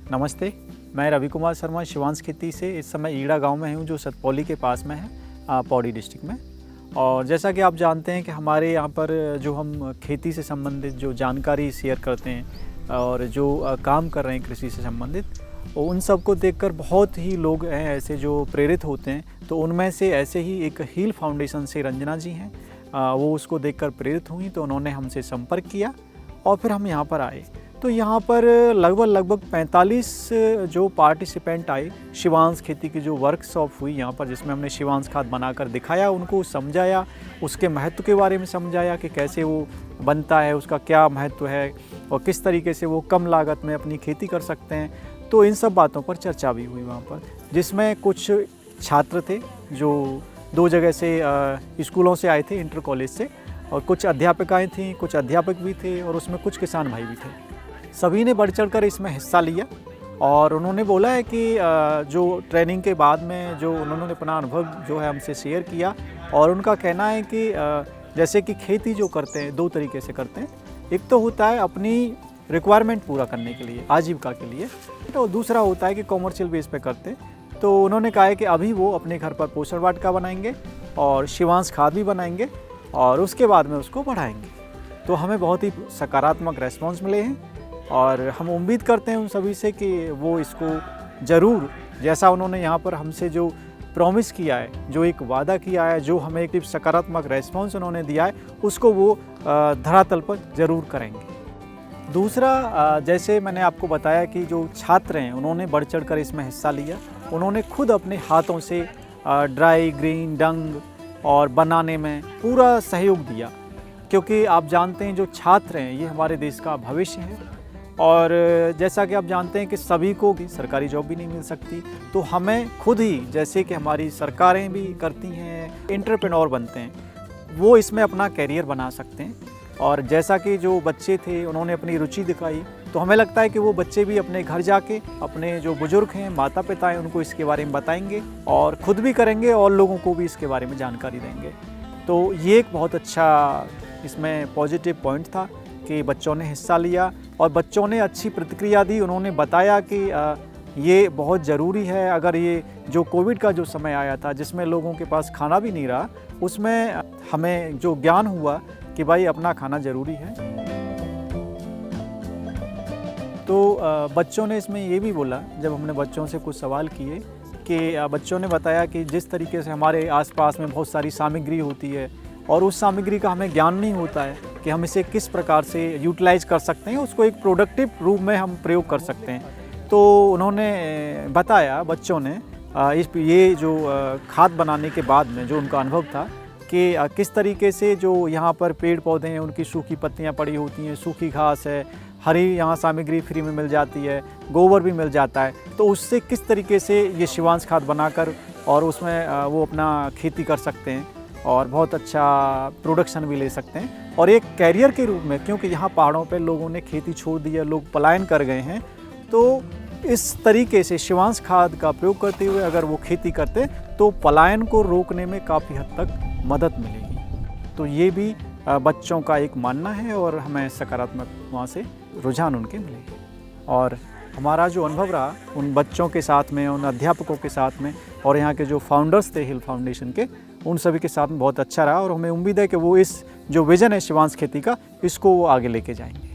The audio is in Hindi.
नमस्ते, मैं रवि कुमार शर्मा शिवांश खेती से इस समय ईड़ा गांव में हूं जो सतपौली के पास में है पौड़ी डिस्ट्रिक्ट में। और जैसा कि आप जानते हैं कि हमारे यहाँ पर जो हम खेती से संबंधित जो जानकारी शेयर करते हैं और जो काम कर रहे हैं कृषि से संबंधित, उन सब को देखकर बहुत ही लोग हैं ऐसे जो प्रेरित होते हैं। तो उनमें से ऐसे ही एक हील फाउंडेशन से रंजना जी हैं, वो उसको देखकर प्रेरित हुई तो उन्होंने हमसे संपर्क किया और फिर हम यहाँ पर आए। तो यहाँ पर लगभग 45 जो पार्टिसिपेंट आए, शिवांश खेती की जो वर्कशॉप हुई यहाँ पर, जिसमें हमने शिवांश खाद बनाकर दिखाया, उनको समझाया, उसके महत्व के बारे में समझाया कि कैसे वो बनता है, उसका क्या महत्व है और किस तरीके से वो कम लागत में अपनी खेती कर सकते हैं। तो इन सब बातों पर चर्चा भी हुई वहाँ पर, जिसमें कुछ छात्र थे जो 2 जगह से स्कूलों से आए थे, इंटर कॉलेज से, और कुछ अध्यापिकाएँ थीं, कुछ अध्यापक भी थे और उसमें कुछ किसान भाई भी थे। सभी ने बढ़ चढ़कर इसमें हिस्सा लिया और उन्होंने बोला है कि जो ट्रेनिंग के बाद में जो उन्होंने अपना अनुभव जो है हमसे शेयर किया, और उनका कहना है कि जैसे कि खेती जो करते हैं 2 तरीके से करते हैं। एक तो होता है अपनी रिक्वायरमेंट पूरा करने के लिए, आजीविका के लिए, तो दूसरा होता है कि कॉमर्शियल बेस पे करते हैं। तो उन्होंने कहा है कि अभी वो अपने घर पर पोषण वाटिका बनाएंगे और शिवांश खाद भी बनाएंगे और उसके बाद में उसको बढ़ाएंगे। तो हमें बहुत ही सकारात्मक रेस्पॉन्स मिले हैं और हम उम्मीद करते हैं उन सभी से कि वो इसको ज़रूर, जैसा उन्होंने यहाँ पर हमसे जो प्रॉमिस किया है, जो एक वादा किया है, जो हमें एक सकारात्मक रेस्पॉन्स उन्होंने दिया है, उसको वो धरातल पर ज़रूर करेंगे। दूसरा, जैसे मैंने आपको बताया कि जो छात्र हैं उन्होंने बढ़ चढ़ कर इसमें हिस्सा लिया। उन्होंने खुद अपने हाथों से ड्राई, ग्रीन, डंग और बनाने में पूरा सहयोग दिया, क्योंकि आप जानते हैं जो छात्र हैं ये हमारे देश का भविष्य है। और जैसा कि आप जानते हैं कि सभी को भी सरकारी जॉब भी नहीं मिल सकती, तो हमें खुद ही, जैसे कि हमारी सरकारें भी करती हैं, एंटरप्रेन्योर बनते हैं, वो इसमें अपना कैरियर बना सकते हैं। और जैसा कि जो बच्चे थे उन्होंने अपनी रुचि दिखाई, तो हमें लगता है कि वो बच्चे भी अपने घर जाके अपने जो बुजुर्ग हैं, माता पिता हैं, उनको इसके बारे में बताएंगे और ख़ुद भी करेंगे और लोगों को भी इसके बारे में जानकारी देंगे। तो ये एक बहुत अच्छा इसमें पॉजिटिव पॉइंट था कि बच्चों ने हिस्सा लिया और बच्चों ने अच्छी प्रतिक्रिया दी। उन्होंने बताया कि ये बहुत ज़रूरी है। अगर ये जो कोविड का जो समय आया था जिसमें लोगों के पास खाना भी नहीं रहा, उसमें हमें जो ज्ञान हुआ कि भाई अपना खाना ज़रूरी है। तो बच्चों ने इसमें ये भी बोला, जब हमने बच्चों से कुछ सवाल किए, कि बच्चों ने बताया कि जिस तरीके से हमारे आसपास में बहुत सारी सामग्री होती है और उस सामग्री का हमें ज्ञान नहीं होता है कि हम इसे किस प्रकार से यूटिलाइज कर सकते हैं, उसको एक प्रोडक्टिव रूप में हम प्रयोग कर सकते हैं। तो उन्होंने बताया, बच्चों ने ये जो खाद बनाने के बाद में जो उनका अनुभव था कि किस तरीके से जो यहाँ पर पेड़ पौधे हैं उनकी सूखी पत्तियाँ पड़ी होती हैं, सूखी घास है, हरी यहाँ सामग्री फ्री में मिल जाती है, गोबर भी मिल जाता है, तो उससे किस तरीके से ये शिवांश खाद बनाकर और उसमें वो अपना खेती कर सकते हैं और बहुत अच्छा प्रोडक्शन भी ले सकते हैं। और एक कैरियर के रूप में, क्योंकि यहाँ पहाड़ों पे लोगों ने खेती छोड़ दी है, लोग पलायन कर गए हैं, तो इस तरीके से शिवांश खाद का प्रयोग करते हुए अगर वो खेती करते तो पलायन को रोकने में काफ़ी हद तक मदद मिलेगी। तो ये भी बच्चों का एक मानना है और हमें सकारात्मक वहाँ से रुझान उनके मिले। और हमारा जो अनुभव रहा उन बच्चों के साथ में, उन अध्यापकों के साथ में और यहाँ के जो फाउंडर्स थे हिल फाउंडेशन के, उन सभी के साथ में बहुत अच्छा रहा और हमें उम्मीद है कि वो इस जो विज़न है शिवांश खेती का, इसको वो आगे लेके जाएंगे।